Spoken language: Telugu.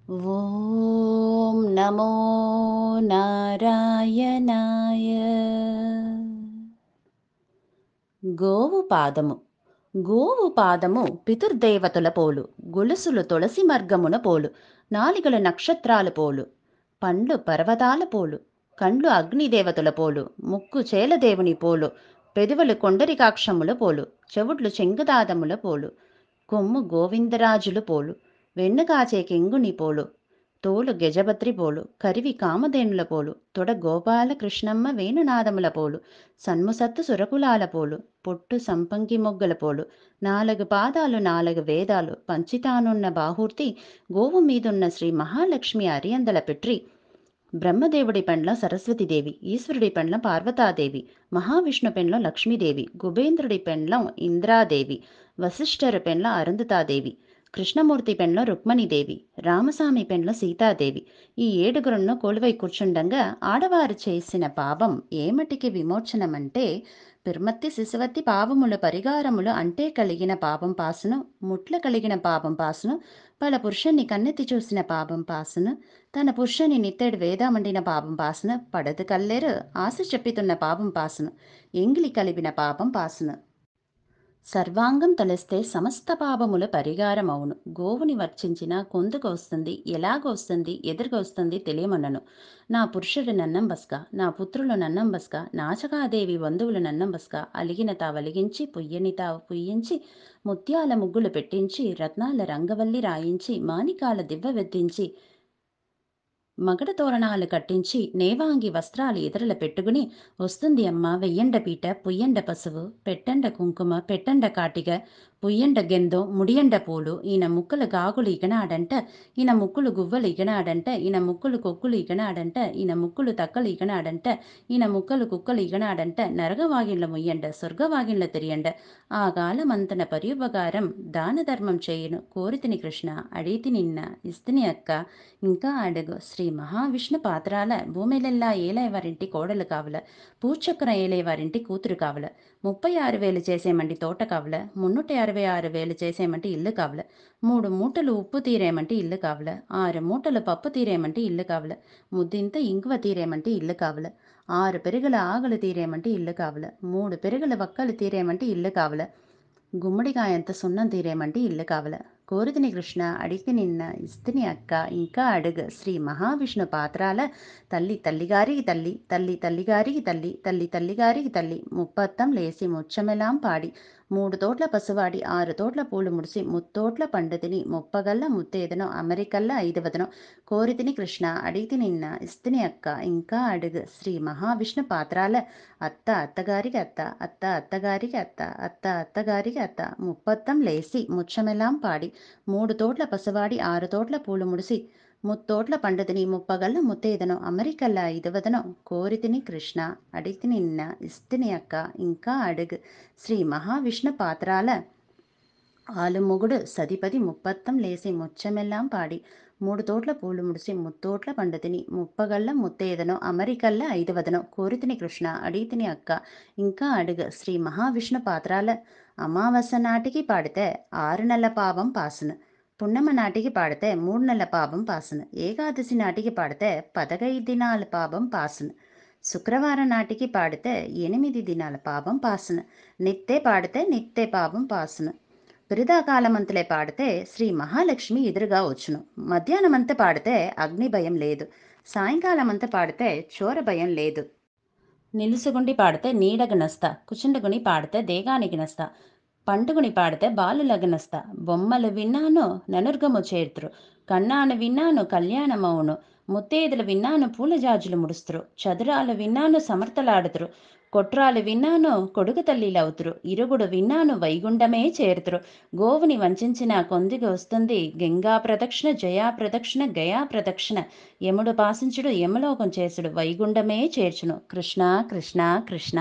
ఓం నమో నారాయణాయ. గోవు పాదము. గోవు పాదము పితుర్దేవతల పోలు, గొలుసులు తులసి మార్గమున పోలు, నాలికలు నక్షత్రాల పోలు, పండ్లు పర్వతాల పోలు, కండ్లు అగ్నిదేవతల పోలు, ముక్కు చేలదేవుని పోలు, పెదవులు కొండరికాక్షముల పోలు, చెవుడ్లు చెంగుదాదముల పోలు, కొమ్ము గోవిందరాజులు పోలు, వెన్ను కాచే కెంగుని పోలు, తోలు గజభద్రి పోలు, కరివి కామధేనుల పోలు, తొడ గోపాలకృష్ణమ్మ వేణునాదముల పోలు, సన్ముసత్తు సురకులాల పోలు, పొట్టు సంపంగి మొగ్గల పోలు, నాలుగు పాదాలు నాలుగు వేదాలు పంచితానున్న బాహూర్తి, గోవు మీదున్న శ్రీ మహాలక్ష్మి అరియందల పెట్రి, బ్రహ్మదేవుడి పెండ్ల సరస్వతీదేవి, ఈశ్వరుడి పెండ్ల పార్వతాదేవి, మహావిష్ణు పెండ్ల లక్ష్మీదేవి, కుబేంద్రుడి పెండ్లం ఇంద్రాదేవి, వశిష్ఠరు పెండ్ల అరుంధతాదేవి, కృష్ణమూర్తి పెండ్ల రుక్మణీదేవి, రామస్వామి పెండ్ల సీతాదేవి, ఈ ఏడుగురును కొలువై కూర్చుండంగా ఆడవారు చేసిన పాపం ఏమటికి విమోచనమంటే, పిర్మత్తి శిశువత్తి పాపములు పరిగారములు అంటే కలిగిన పాపం పాసును, ముట్ల కలిగిన పాపం పాసును, పల పురుషుణ్ణి కన్నెత్తి చూసిన పాపం పాసును, తన పురుషుని నిత్తెడు వేదమండిన పాపం పాసును, పడదు కల్లేరు ఆశ చెప్పితున్న పాపం పాసును, ఎంగిలి కలిపిన పాపం పాసును. సర్వాంగం తలిస్తే సమస్త పాపముల పరిగారమవును. గోవుని వర్చించిన కొందుకు వస్తుంది, ఎలాగ వస్తుంది, ఎదురుగా వస్తుంది తెలియమన్నను. నా పురుషుడు నన్నం బస్క, నా పుత్రులు నన్నం బస్క, నాచకాదేవి బంధువులు నన్నం బస్క, అలిగిన తా వలిగించి పుయ్యని తా పుయ్యించి, ముత్యాల ముగ్గులు పెట్టించి, రత్నాల రంగవల్లి రాయించి, మాణికాల దివ్వ వెద్దించి, మగడ తోరణాలు కట్టించి, నేవాంగి వస్త్రాలు ఎదురుల పెట్టుకుని, వస్తుంది అమ్మ వెయ్యండ పీట, పుయ్యండ పసువు, పెట్టండ కుంకుమ, పెట్టండ కాటిగ, పుయ్యండ గెందో, ముడియండ పూలు, ఈయన ముక్కులు గాగులు ఇగనాడంట, ఈయన ముక్కులు గువ్వలు ఇగనాడంట, ఈయన ముక్కులు కొక్కులు ఇగనాడంట, ఈయన ముక్కులు తక్కలు ఇగనాడంట, ఈయన ముక్కలు కుక్కలు ఇగనాడంట, నరగవాగిళ్ళ ముయ్యండ, స్వర్గవాగిళ్ళ తిరియండ, ఆ గాలమంతన పర్యుపకారం దాన ధర్మం చేయను, కోరితిని కృష్ణ, అడిగితి నిన్న, ఇస్తిని అక్క, ఇంకా అడుగు శ్రీ మహావిష్ణు పాత్రాల భూమిలెల్లా ఏలేవారింటి కోడలు కావల, పూచక్రం ఏలేవారింటి కూతురు కావల, 36,000 చేసేమంటి తోట కావల, 366,000 చేసేమంటి ఇల్లు కావల, 3 మూటలు ఉప్పు తీరేమంటి ఇల్లు కావల, 6 మూటలు పప్పు తీరేమంటి ఇల్లు కావల, ముద్దింత ఇంకువ తీరేమంటి ఇల్లు కావల, 6 పెరుగుల ఆగలు తీరేమంటి ఇల్లు కావల, 3 పెరుగుల వక్కలు తీరేమంటి ఇల్లు కావల, గుమ్మడికాయంత సున్నం తీరేమంటే ఇల్లు కావల, కోరితిని కృష్ణ, అడిగి నిన్న, ఇస్తిని అక్క, ఇంకా అడుగు శ్రీ మహావిష్ణు పాత్రాల తల్లి తల్లిగారికి తల్లి, తల్లి తల్లిగారికి తల్లి, తల్లి తల్లిగారికి తల్లి, ముప్పత్తం లేసి ముచ్చమెలాం పాడి, 3 తోట్ల పసువాడి, 6 తోట్ల పూలు ముడిసి, ముత్తోట్ల పండుతిని, ముప్పగల్ల ముత్తేదనో, అమెరికల్ల 5వదనో, కోరితిని కృష్ణ, అడిగితి నిన్న, ఇస్తిని అక్క, ఇంకా అడుగు శ్రీ మహావిష్ణు పాత్రాల అత్త అత్తగారికి అత్త, అత్త అత్తగారికి అత్త, అత్త అత్తగారికి అత్త, ముప్పత్తం లేసి ముచ్చమెలాం పాడి, 3 తోట్ల పసువాడి, 6 తోట్ల పూలు ముడిసి, ముత్తోట్ల పండుతిని, ముప్పగల్ల ముత్తేదనో, అమెరికల్ల 5వదనో, కోరితిని కృష్ణ, అడిగితి నిన్న, ఇస్తిని అక్క, ఇంకా అడుగు శ్రీ మహావిష్ణు పాత్రాల ఆలుమొగుడు సదిపది ముప్పత్తం లేసి ముచ్చమెల్లాం పాడి, 3 తోట్ల పూలు ముడిసి, ముత్తోట్ల పండుతిని, ముప్పగల్ల ముత్తేదనో, అమరికల్ల 5వదనో, కోరితిని కృష్ణ, అడిగితిని అక్క, ఇంకా అడుగు శ్రీ మహావిష్ణు పాత్రాల అమావాస్య నాటికి పాడితే 6 నెలల పాపం పాసును, పున్నమ నాటికి పాడితే 3 నెలల పాపం పాసును, ఏకాదశి నాటికి పాడితే 15 దినాల పాపం పాసును, శుక్రవారం నాటికి పాడితే 8 దినాల పాపం పాసును, నిత్తే పాడితే నిత్తే పాపం పాసును, బిరుదాకాలమంతలే పాడితే శ్రీ మహాలక్ష్మి ఎదురుగా వచ్చును, మధ్యాహ్నమంతా పాడితే అగ్ని భయం లేదు, సాయంకాలమంతా పాడితే చోర భయం లేదు, నిలుసుగుండి పాడితే నీడగ నస్త, కుచుండగుని పాడితే దేగానికి నస్త, పండుగుని పాడితే బాలులగ నస్త, బొమ్మలు విన్నాను ననుర్గము చేర్తురు, కన్నాను విన్నాను కళ్యాణమవును, ముత్తేదులు విన్నాను పూల జాజులు ముడుస్తురు, చదురాలు విన్నాను సమర్థలాడుతురు, కొట్రాలు విన్నాను కొడుకు తల్లిలవుతురు, ఇరుగుడు విన్నాను వైగుండమే చేరుతురు, గోవుని వంచిన కొందికి వస్తుంది గంగా ప్రదక్షిణ, జయా ప్రదక్షిణ, గయా ప్రదక్షిణ, యముడు పాసించుడు యమలోకం చేసుడు వైగుండమే చేర్చును, కృష్ణ కృష్ణ కృష్ణ.